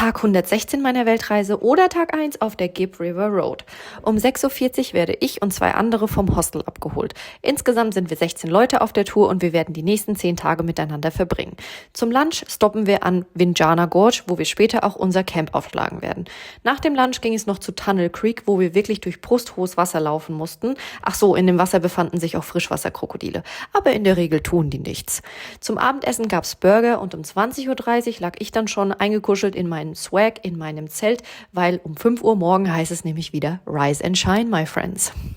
Tag 116 meiner Weltreise oder Tag 1 auf der Gibb River Road. Um 6:40 Uhr werde ich und 2 andere vom Hostel abgeholt. Insgesamt sind wir 16 Leute auf der Tour und wir werden die nächsten 10 Tage miteinander verbringen. Zum Lunch stoppen wir an Windjana Gorge, wo wir später auch unser Camp aufschlagen werden. Nach dem Lunch ging es noch zu Tunnel Creek, wo wir wirklich durch brusthohes Wasser laufen mussten. Ach so, in dem Wasser befanden sich auch Frischwasserkrokodile. Aber in der Regel tun die nichts. Zum Abendessen gab's Burger und um 20:30 Uhr lag ich dann schon eingekuschelt in meinem Swag, in meinem Zelt, weil um 5 Uhr morgen heißt es nämlich wieder Rise and Shine, my friends.